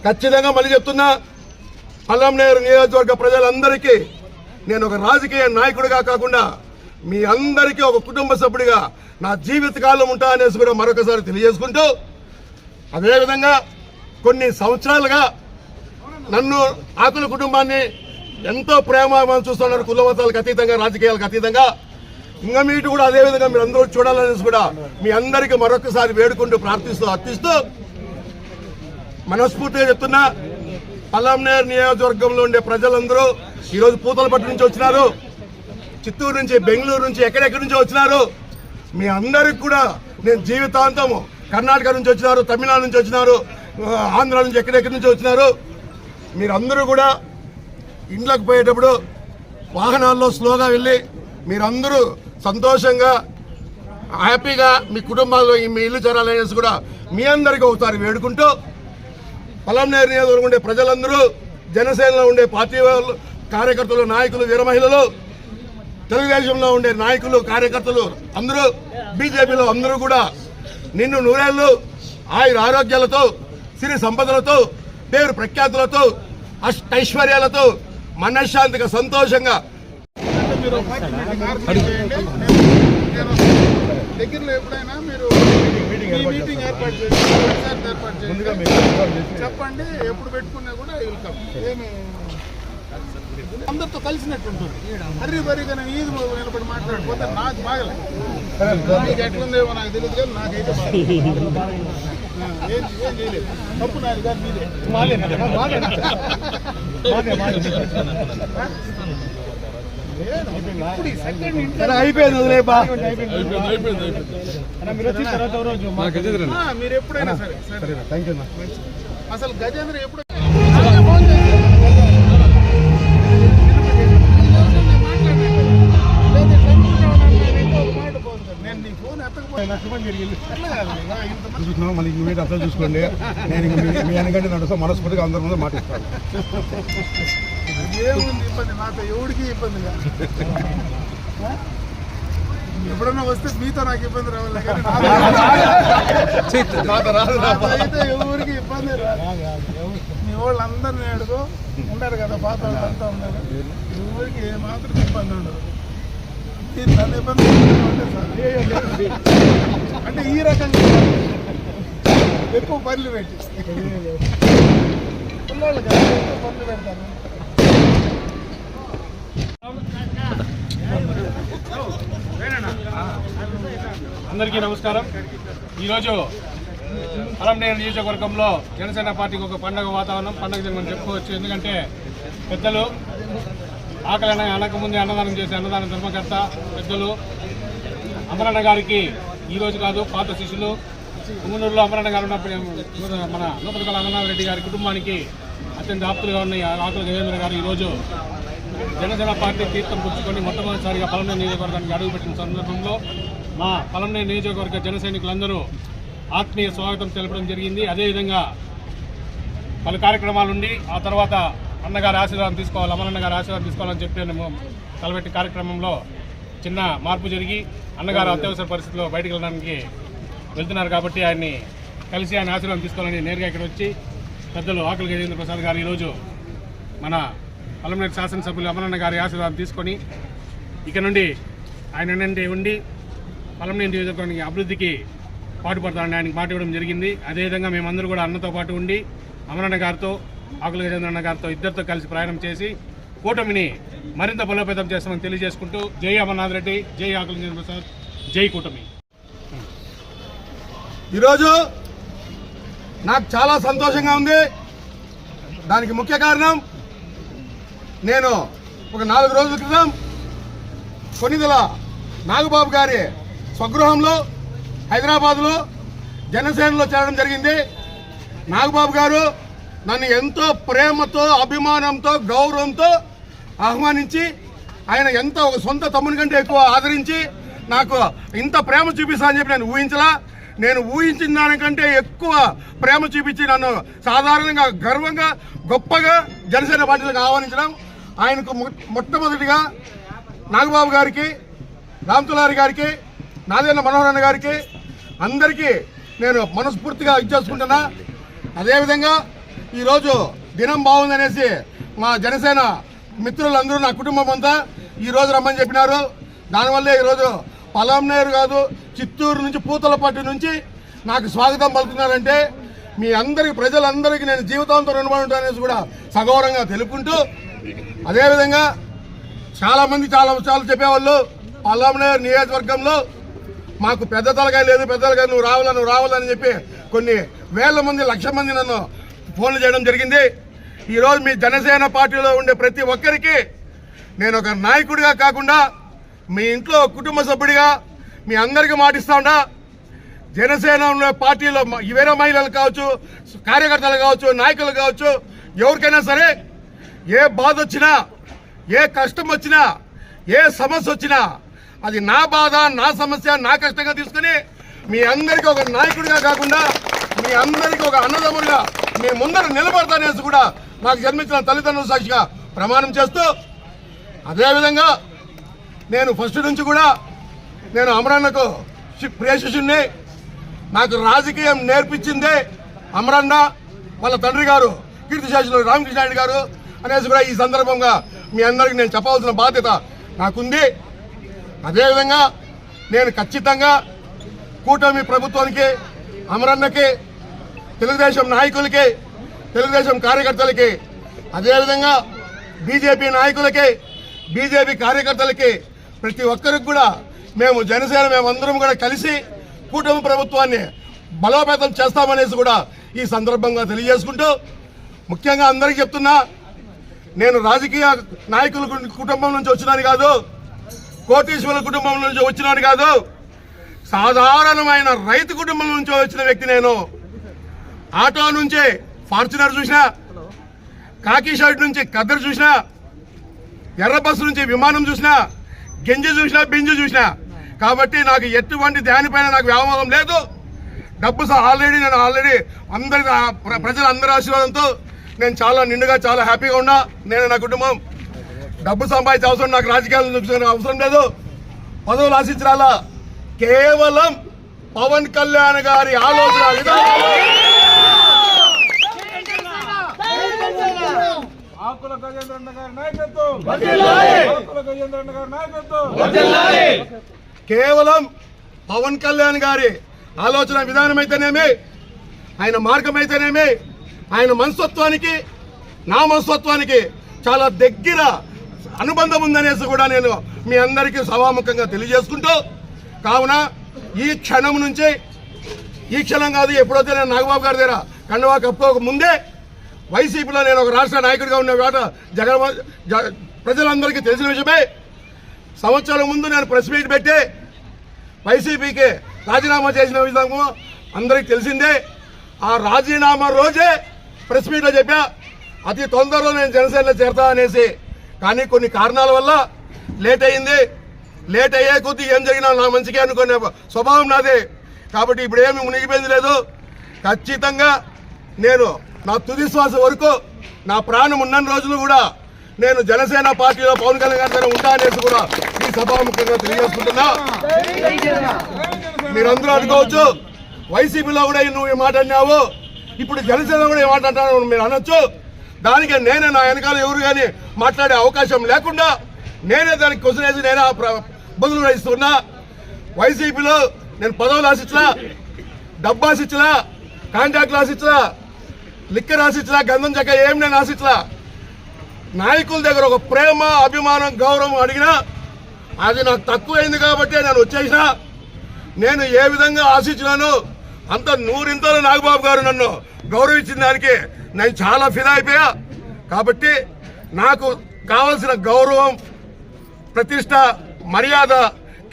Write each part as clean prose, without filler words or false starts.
ఖచ్చితంగా మళ్ళీ చెప్తున్నా, పల్లంనేరు నియోజకవర్గ ప్రజలందరికీ నేను ఒక రాజకీయ నాయకుడిగా కాకుండా మీ అందరికీ ఒక కుటుంబ సభ్యుడిగా నా జీవితకాలం ఉంటా అనేసి కూడా మరొకసారి తెలియజేసుకుంటూ, అదేవిధంగా కొన్ని సంవత్సరాలుగా నన్ను ఆకుల కుటుంబాన్ని ఎంతో ప్రేమ చూస్తున్నారు, కుల మతాలకు అతీతంగా, రాజకీయాలకు అతీతంగా. ఇంకా మీటు కూడా అదేవిధంగా మీరు అందరూ చూడాలనేసి కూడా మీ అందరికీ మరొకసారి వేడుకుంటూ ప్రార్థిస్తూ అర్థిస్తూ మనస్ఫూర్తిగా చెప్తున్నా, పల్లంనేరు నియోజకవర్గంలో ఉండే ప్రజలందరూ ఈరోజు పూతలపట్టు నుంచి వచ్చినారు, చిత్తూరు నుంచి, బెంగళూరు నుంచి, ఎక్కడెక్కడి నుంచి వచ్చినారు. మీ అందరికి కూడా నేను జీవితాంతము, కర్ణాటక నుంచి వచ్చినారు, తమిళనాడు నుంచి వచ్చినారు, ఆంధ్ర నుంచి, ఎక్కడెక్కడి నుంచి వచ్చినారు. మీరందరూ కూడా ఇంట్లోకి పోయేటప్పుడు వాహనాల్లో స్లోగా వెళ్ళి మీరందరూ సంతోషంగా హ్యాపీగా మీ కుటుంబాల్లో మీ ఇల్లు చేరాలనేసి కూడా మీ అందరికీ ఒకసారి వేడుకుంటూ, పల్లంనేరు నియోజకవర్గం ఉండే ప్రజలందరూ, జనసేనలో ఉండే పార్టీ వాళ్ళు, కార్యకర్తలు, నాయకులు, వీర మహిళలు, తెలుగుదేశంలో ఉండే నాయకులు, కార్యకర్తలు అందరూ, బీజేపీలో అందరూ కూడా నిన్ను నూరేళ్లు ఆయుర ఆరోగ్యాలతో, సిరి సంపదలతో, పేరు ప్రఖ్యాతులతో, ఐశ్వర్యాలతో, మనశ్శాంతిగా, సంతోషంగా దగ్గరలో ఎప్పుడైనా మీరు మీటింగ్ ఏర్పాటు చెప్పండి, ఎప్పుడు పెట్టుకున్నా కూడా వెల్కమ్. ఏమి అందరితో కలిసినట్టు ఉంటుంది. హరి బరిగా నేను ఈది నిలబడి మాట్లాడిపోతే నాకు బాగలే, మీకు ఎట్లుందేమో నాకు తెలియదు, కానీ నాకైతే ఏం చేయలేదు. తప్పు నాది కాదు, మీదే. అయిపోయింది, మీరు ఎప్పుడైనా సరే. అసలు గజేంద్ర ఎప్పుడు నేను నీ ఫోన్ ఎత్తకపోయినా మళ్ళీ నువ్వే అర్థం చూసుకోండి. నేను మీ వెనకంటే నడుస్తా, మనస్ఫూర్తిగా అందరి ముందు మాటిస్తాను. ఏముంది ఇబ్బంది, నాతో ఎవరికి ఇబ్బందిగా. ఎప్పుడన్నా వస్తే మీతో నాకు ఇబ్బంది రావాలి, అయితే ఎవరికి ఇబ్బంది రాదు. మీ వాళ్ళందరినీ అడుగు ఉండరు కదా, పాత వాళ్ళంతా ఉన్నారు, ఎవరికి ఏమాత్రం ఇబ్బంది ఉండదు. మీరు నన్ను ఇబ్బంది అంటే ఈ రకంగా ఎక్కువ పనులు పెట్టి పిల్లలు కదా ఎక్కువ పనులు పెడతాను. అందరికీ నమస్కారం. ఈరోజు పల్లంనేరు నియోజకవర్గంలో జనసేన పార్టీకి ఒక పండగ వాతావరణం, పండగ దినం చెప్పుకోవచ్చు. ఎందుకంటే పెద్దలు ఆకలి అనకముందే అన్నదానం చేసే అన్నదాన ధర్మకర్త పెద్దలు అమరన్న గారికి ఈరోజు కాదు, పాత శిష్యులు ఉంగునూరులో అమరన్న గారు ఉన్నప్పుడు మన నూతనపల్లి అమర్నాథ్ రెడ్డి గారి కుటుంబానికి అత్యంత ఆప్తులుగా ఉన్న ఆకుల గజేంద్ర గారు ఈరోజు జనసేన పార్టీ తీర్థం పుచ్చుకొని మొట్టమొదటిసారిగా పల్లంనేరు నియోజకవర్గానికి అడుగుపెట్టిన సందర్భంలో మా పల్లంనేరు నియోజకవర్గ జన సైనికులందరూ ఆత్మీయ స్వాగతం తెలపడం జరిగింది. అదేవిధంగా పలు కార్యక్రమాలుండి ఆ తర్వాత అన్నగారి ఆశీర్వాదం తీసుకోవాలి, అమరన్న గారి ఆశీర్వాదం తీసుకోవాలని చెప్పి తలపెట్టి కార్యక్రమంలో చిన్న మార్పు జరిగి అన్నగారు అత్యవసర పరిస్థితిలో బయటకు వెళ్ళడానికి వెళ్తున్నారు కాబట్టి ఆయన్ని కలిసి ఆయన ఆశీర్వాదం తీసుకోవాలని నేరుగా ఇక్కడ వచ్చి పెద్దలు ఆకుల గజేంద్ర ప్రసాద్ గారు ఈరోజు మన పలమనేరు శాసనసభ్యులు అమరన్న గారి ఆశీర్వాదం తీసుకొని ఇక నుండి ఆయన నుండి ఉండి పలమనేరు నియోజకవర్గానికి అభివృద్ధికి పాటుపడతానని ఆయనకి మాట ఇవ్వడం జరిగింది. అదేవిధంగా మేమందరూ కూడా అన్నతో పాటు ఉండి అమరన్న గారితో ఆకుల గజేంద్రన్న గారితో ఇద్దరితో కలిసి ప్రయాణం చేసి కూటమిని మరింత బలోపేతం చేస్తామని తెలియజేసుకుంటూ జై అమర్నాథ్ రెడ్డి, జై ఆకుల గజేంద్ర ప్రసాద్, జై కూటమి. ఈరోజు నాకు చాలా సంతోషంగా ఉంది. దానికి ముఖ్య కారణం నేను ఒక 4 రోజుల క్రితం కొన్నిదల నాగబాబు గారి స్వగృహంలో హైదరాబాద్లో జనసేనలో చేరడం జరిగింది. నాగబాబు గారు నన్ను ఎంతో ప్రేమతో, అభిమానంతో, గౌరవంతో ఆహ్వానించి ఆయన ఎంత ఒక సొంత తమ్ముని కంటే ఎక్కువ ఆదరించి నాకు ఇంత ప్రేమ చూపిస్తా అని చెప్పి నేను ఊహించలా. నేను ఊహించిన దానికంటే ఎక్కువ ప్రేమ చూపించి నన్ను సాధారణంగా గర్వంగా గొప్పగా జనసేన పార్టీలకు ఆహ్వానించడం ఆయనకు మొట్టమొదటిగా నాగబాబు గారికి, రామ్తులారి గారికి, నాదేళ్ల మనోహరన్న గారికి అందరికీ నేను మనస్ఫూర్తిగా ఇచ్చేసుకుంటున్నా. అదేవిధంగా ఈరోజు దినం బాగుందనేసి మా జనసేన మిత్రులందరూ నా కుటుంబం అంతా ఈరోజు రమ్మని చెప్పినారు. దానివల్లే ఈరోజు పలమనేరు కాదు, చిత్తూరు నుంచి పూతలపట్టు నుంచి నాకు స్వాగతం పలుకుతున్నారంటే మీ అందరికి, ప్రజలందరికీ నేను జీవితాంతం రుణపడి ఉంటాననేసి కూడా సగౌరవంగా తెలుపుకుంటూ, అదేవిధంగా చాలామంది చాలా విషయాలు చెప్పేవాళ్ళు. పలమనేరు నియోజకవర్గంలో మాకు పెద్ద తలకాయ లేదు, పెద్ద తలకాయ నువ్వు రావాలని చెప్పి కొన్ని వేల మంది, లక్ష మంది నన్ను ఫోన్లు చేయడం జరిగింది. ఈరోజు మీ జనసేన పార్టీలో ఉండే ప్రతి ఒక్కరికి నేను ఒక నాయకుడిగా కాకుండా మీ ఇంట్లో కుటుంబ సభ్యుడిగా మీ అందరికీ మాటిస్తా ఉంటా. జనసేన పార్టీలో వేరే మహిళలు కావచ్చు, కార్యకర్తలు కావచ్చు, నాయకులు కావచ్చు, ఎవరికైనా సరే ఏ బాధ వచ్చినా, ఏ కష్టం వచ్చినా, ఏ సమస్య వచ్చినా అది నా బాధ, నా సమస్య, నా కష్టంగా తీసుకుని మీ అందరికీ ఒక నాయకుడిగా కాకుండా మీ అందరికీ ఒక అన్నదమ్ముడిగా మీ ముందర నిలబడతానేసి కూడా నాకు జన్మించిన తల్లిదండ్రుల సాక్షిగా ప్రమాణం చేస్తూ, అదేవిధంగా నేను ఫస్ట్ నుంచి కూడా నేను అమరన్నకు ప్రియ శిష్యుణ్ణి. నాకు రాజకీయం నేర్పించిందే అమరన్న, వాళ్ళ తండ్రి గారు కీర్తిశేషులు రామకృష్ణారెడ్డి గారు అనేసి కూడా ఈ సందర్భంగా మీ అందరికీ నేను చెప్పవలసిన బాధ్యత నాకుంది. అదేవిధంగా నేను ఖచ్చితంగా కూటమి ప్రభుత్వానికి, అమరన్నకి, తెలుగుదేశం నాయకులకి, తెలుగుదేశం కార్యకర్తలకి, అదేవిధంగా బీజేపీ నాయకులకి, బీజేపీ కార్యకర్తలకి, ప్రతి ఒక్కరికి కూడా మేమందరం కూడా కలిసి కూటమి ప్రభుత్వాన్ని బలోపేతం చేస్తామనేసి కూడా ఈ సందర్భంగా తెలియజేసుకుంటూ, ముఖ్యంగా అందరికీ చెప్తున్నా, నేను రాజకీయ నాయకుల కుటుంబం నుంచి వచ్చినాను కాదు, కోటీశ్వరుల కుటుంబం నుంచి వచ్చినాను కాదు, సాధారణమైన రైతు కుటుంబం నుంచి వచ్చిన వ్యక్తి. నేను ఆటో నుంచి ఫార్చునర్ చూసినా, కాకి షర్ట్ నుంచి కద్దరు చూసినా, ఎర్ర బస్సు నుంచి విమానం చూసినా, గెంజి చూసినా, బింజు చూసినా. కాబట్టి నాకు ఎటువంటి దానిపైన నాకు వ్యామోహం లేదు. డబ్బు నేను ఆల్రెడీ ప్రజలందరి ఆశీర్వాదంతో నేను చాలా నిండుగా, చాలా హ్యాపీగా ఉన్నా. నేను, నా కుటుంబం డబ్బు సంపాదించే అవసరం, నాకు రాజకీయాలను చూపించిన అవసరం లేదు, పదవులు ఆశించాలా. కేవలం పవన్ కళ్యాణ్ గారి ఆలోచన విధానం, కేవలం పవన్ కళ్యాణ్ గారి ఆలోచన విధానం అయితేనేమి, ఆయన మార్గం అయితేనేమి, ఆయన మనస్తత్వానికి, నా మనస్తత్వానికి చాలా దగ్గర అనుబంధం ఉందనేసి కూడా నేను మీ అందరికీ సభాముఖంగా తెలియజేసుకుంటూ, కావున ఈ క్షణం నుంచి, ఈ క్షణం కాదు, ఎప్పుడైతే నేను నాగబాబు గారి దగ్గర కండువా కప్పుకోక ముందే వైసీపీలో నేను ఒక రాష్ట్ర నాయకుడిగా ఉన్న వేట ప్రజలందరికీ తెలిసిన విషయమే. సంవత్సరం ముందు నేను ప్రెస్ మీట్ పెట్టి వైసీపీకి రాజీనామా చేసిన విధంగా అందరికీ తెలిసిందే. ఆ రాజీనామా రోజే ప్రెస్ మీట్లో చెప్పా, అతి తొందరలో నేను జనసేనలో చేరతా అనేసి. కానీ కొన్ని కారణాల వల్ల లేట్ అయ్యింది. లేట్ అయ్యే కొద్దీ ఏం జరిగినా నా మంచిగా అనుకునే స్వభావం నాదే. కాబట్టి ఇప్పుడు ఏమి మునిగిపోయింది లేదు. ఖచ్చితంగా నేను నా తుది శ్వాస వరకు, నా ప్రాణం ఉన్న రోజులు కూడా నేను జనసేన పార్టీలో పవన్ కళ్యాణ్ గారి ఉంటా అనేసి కూడా ఈ సభాముఖంగా తెలియజేసుకుంటున్నా. మీరందరూ అనుకోవచ్చు వైసీపీలో కూడా నువ్వు ఈ మాట అన్నావు, ఇప్పుడు జనసేన కూడా ఈ మాట అంటాను మీరు అనొచ్చు. దానికి నేనే నా వెనకాల ఎవరు కానీ మాట్లాడే అవకాశం లేకుండా నేనే దానికి క్వశ్చన్ వేసి నేనే బదులు ఇస్తున్నా. వైసీపీలో నేను పదవులు ఆశించలా, డబ్బు ఆశించలా, కాంట్రాక్ట్లు ఆశించలా, లిక్కర్ ఆశించలా, గంధం చెక్క ఏం నేను ఆశించలా. నాయకుల దగ్గర ఒక ప్రేమ, అభిమానం, గౌరవం అడిగినా అది నాకు తక్కువైంది కాబట్టి నేను వచ్చేసిన. నేను ఏ విధంగా ఆశించినాను అంత నూరింతలు నాగబాబు గారు నన్ను గౌరవించిన దానికి నేను చాలా ఫిదా అయిపోయా. కాబట్టి నాకు కావలసిన గౌరవం, ప్రతిష్ట, మర్యాద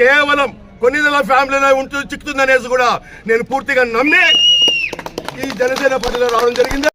కేవలం కొన్నిదల ఫ్యామిలీలో ఉంటూ చిక్కుతుందనేసి కూడా నేను పూర్తిగా నమ్మి ఈ జనసేన పార్టీలో రావడం జరిగింది.